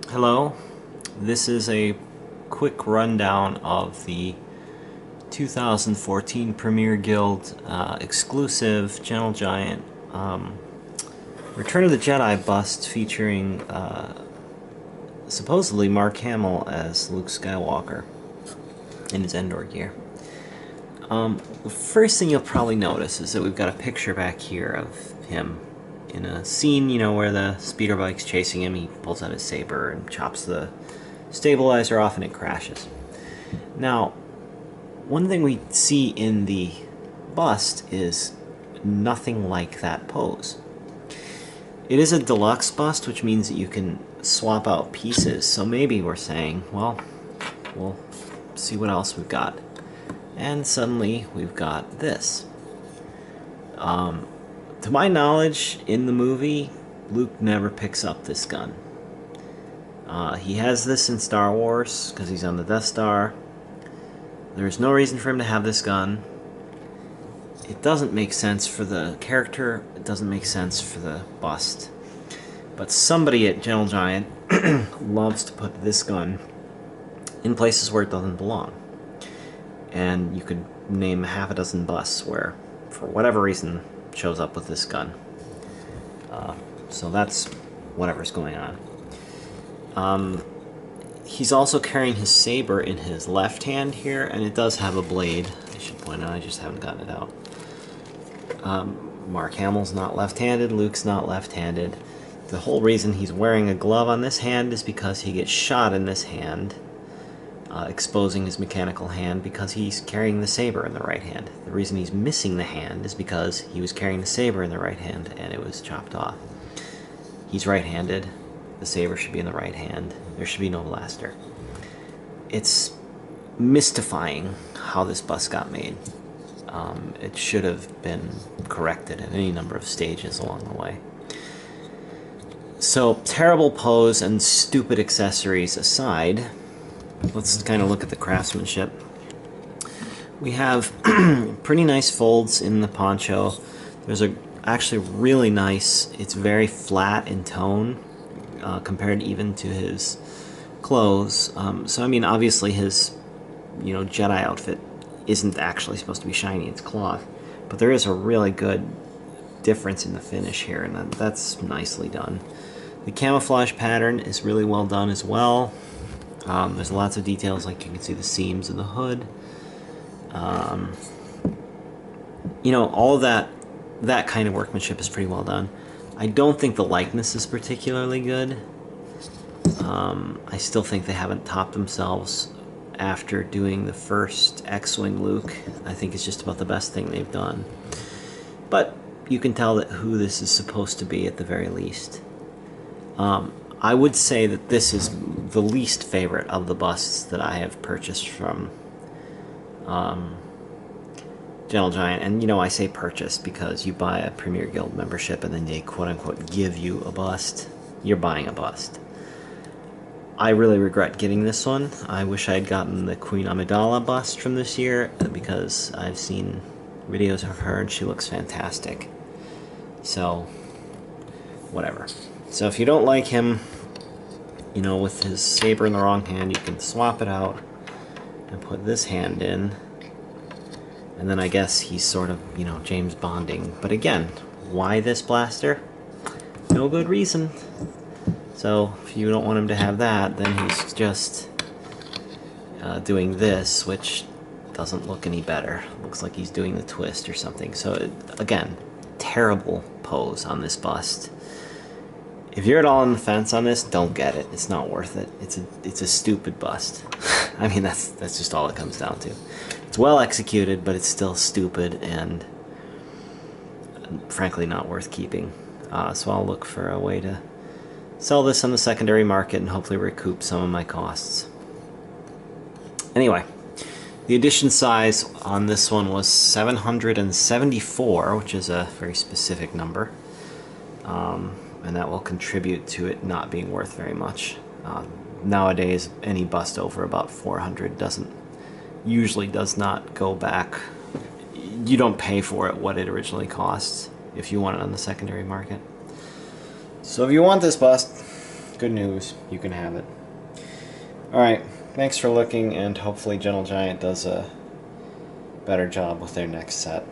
Hello, this is a quick rundown of the 2014 Premier Guild exclusive Gentle Giant Return of the Jedi bust featuring supposedly Mark Hamill as Luke Skywalker in his Endor gear. The first thing you'll probably notice is that we've got a picture back here of him in a scene, where the speeder bike's chasing him. He pulls out his saber and chops the stabilizer off and it crashes. Now, one thing we see in the bust is nothing like that pose. It is a deluxe bust, which means that you can swap out pieces, so maybe we're saying, well, we'll see what else we've got. And suddenly we've got this. To my knowledge, in the movie, Luke never picks up this gun. He has this in Star Wars because he's on the Death Star. There's no reason for him to have this gun. It doesn't make sense for the character. It doesn't make sense for the bust. But somebody at Gentle Giant loves to put this gun in places where it doesn't belong. And you could name half a dozen busts where, for whatever reason, shows up with this gun. So that's whatever's going on. He's also carrying his saber in his left hand here, and it does have a blade. I should point out, I just haven't gotten it out. Mark Hamill's not left-handed, Luke's not left-handed. The whole reason he's wearing a glove on this hand is because he gets shot in this hand, exposing his mechanical hand because he's carrying the saber in the right hand. The reason he's missing the hand is because he was carrying the saber in the right hand and it was chopped off. He's right-handed. The saber should be in the right hand. There should be no blaster. It's mystifying how this bust got made. It should have been corrected at any number of stages along the way. So, terrible pose and stupid accessories aside, let's kind of look at the craftsmanship. We have pretty nice folds in the poncho. There's actually really nice, it's very flat in tone compared even to his clothes. So I mean, obviously his Jedi outfit isn't actually supposed to be shiny, it's cloth. But there is a really good difference in the finish here, and that's nicely done. The camouflage pattern is really well done as well. There's lots of details, like you can see the seams of the hood. All of that kind of workmanship is pretty well done. I don't think the likeness is particularly good. I still think they haven't topped themselves after doing the first X-Wing Luke. I think it's just about the best thing they've done. But you can tell that who this is supposed to be at the very least. I would say that this is the least favorite of the busts that I have purchased from Gentle Giant. And I say purchased because you buy a Premier Guild membership and then they quote-unquote give you a bust. You're buying a bust. I really regret getting this one. I wish I had gotten the Queen Amidala bust from this year because I've seen videos of her and she looks fantastic. So, whatever. So if you don't like him, with his saber in the wrong hand, you can swap it out and put this hand in. And then I guess he's sort of, James Bonding. But again, why this blaster? No good reason. So if you don't want him to have that, then he's just doing this, which doesn't look any better. Looks like he's doing the twist or something. So again, terrible pose on this bust. If you're at all on the fence on this, don't get it. It's not worth it. It's a stupid bust. I mean, that's just all it comes down to. It's well executed, but it's still stupid and frankly not worth keeping. So I'll look for a way to sell this on the secondary market and hopefully recoup some of my costs. Anyway, the edition size on this one was 774, which is a very specific number. And that will contribute to it not being worth very much. Nowadays, any bust over about 400 does not go back. You don't pay for it what it originally costs if you want it on the secondary market. So if you want this bust, good news. You can have it. Alright, thanks for looking, and hopefully Gentle Giant does a better job with their next set.